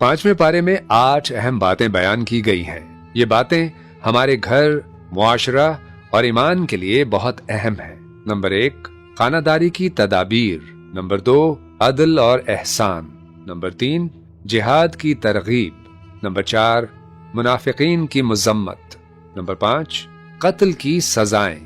5वें पारे में 8 अहम बातें बयान की गई हैं। ये बातें हमारे घर, मुआशरा और ईमान के लिए बहुत अहम है। नंबर 1, खानादारी की तदाबीर। नंबर 2, अदल और एहसान। नंबर 3, जिहाद की तरगीब। नंबर 4, मुनाफिकीन की मजम्मत। नंबर 5, कत्ल की सजाएं।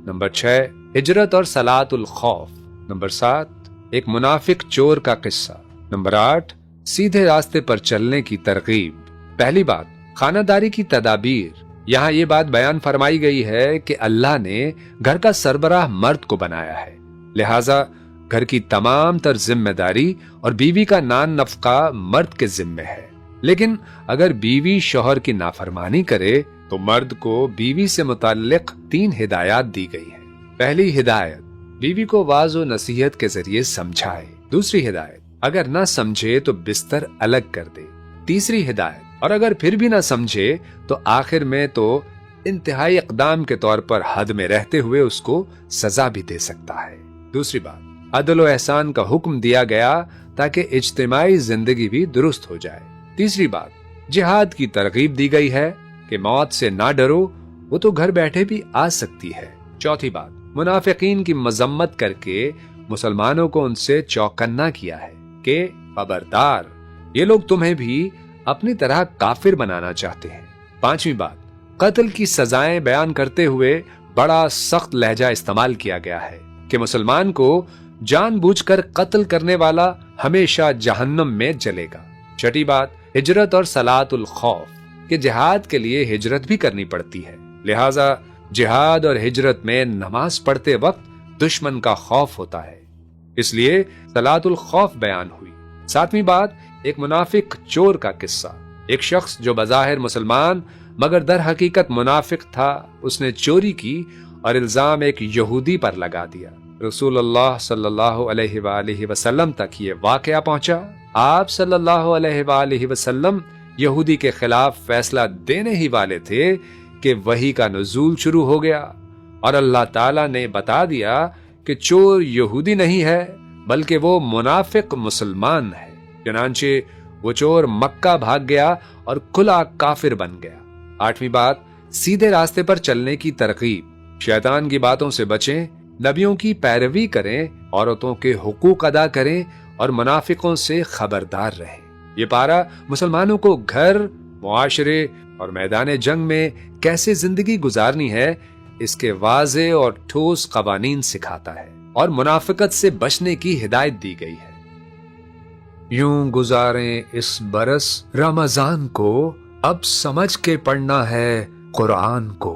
नंबर 6, हिजरत और सलातुल खौफ। नंबर 7, एक मुनाफिक चोर का किस्सा। नंबर 8, सीधे रास्ते पर चलने की तरगीब। पहली बात, खानादारी की तदाबीर। यहाँ ये बात बयान फरमाई गई है कि अल्लाह ने घर का सरबराह मर्द को बनाया है, लिहाजा घर की तमाम तर जिम्मेदारी और बीवी का नान नफका मर्द के जिम्मे है। लेकिन अगर बीवी शौहर की नाफरमानी करे तो मर्द को बीवी से मुताल्लिक 3 हिदायत दी गई है। पहली हिदायत, बीवी को वाज़ो नसीहत के जरिए समझाए। दूसरी हिदायत, अगर ना समझे तो बिस्तर अलग कर दे। तीसरी हिदायत, और अगर फिर भी ना समझे तो आखिर में तो इंतहाई इक़दाम के तौर पर हद में रहते हुए उसको सजा भी दे सकता है। दूसरी बात, अदल व एहसान का हुक्म दिया गया ताकि इज्तिमाई जिंदगी भी दुरुस्त हो जाए। तीसरी बात, जिहाद की तरगीब दी गई है कि मौत से ना डरो, वो तो घर बैठे भी आ सकती है। चौथी बात, मुनाफिकीन की मजम्मत करके मुसलमानों को उनसे चौकन्ना किया है कि खबरदार, ये लोग तुम्हें भी अपनी तरह काफिर बनाना चाहते हैं। पांचवी बात, कत्ल की सजाएं बयान करते हुए बड़ा सख्त लहजा इस्तेमाल किया गया है कि मुसलमान को जानबूझकर कत्ल करने वाला हमेशा जहन्नम में जलेगा। छठी बात, हिजरत और सलातुल खौफ कि जिहाद के लिए हिजरत भी करनी पड़ती है, लिहाजा जिहाद और हिजरत में नमाज पढ़ते वक्त दुश्मन का खौफ होता है, इसलिए सलातुल खौफ बयान हुई। सातवीं बात, एक मुनाफिक चोर का किस्सा। एक शख्स जो बज़ाहिर मुसलमान मगर दर हकीकत मुनाफिक था, उसने चोरी की और इल्जाम एक यहूदी पर लगा दिया। रसूलुल्लाह सल्लल्लाहु अलैहि वसल्लम तक ये वाकया पहुंचा। आप सल्लल्लाहु अलैहि वसल्लम यहूदी के खिलाफ फैसला देने ही वाले थे कि वही का नुज़ूल शुरू हो गया और अल्लाह ताला ने बता दिया कि चोर यहूदी नहीं है बल्कि वो मुनाफिक मुसलमान है। चनांचे वो चोर मक्का भाग गया और खुला काफिर बन गया। आठवीं बात, सीधे रास्ते पर चलने की तरकीब। शैतान की बातों से बचें, नबियों की पैरवी करें, औरतों के हुकूक अदा करें और मुनाफिकों से खबरदार रहें। ये पारा मुसलमानों को घर, मुआशरे और मैदान जंग में कैसे जिंदगी गुजारनी है इसके वाज़े और ठोस कवानीन सिखाता है और मुनाफिकत से बचने की हिदायत दी गई है। यूं गुजारें इस बरस रमजान को, अब समझ के पढ़ना है कुरान को।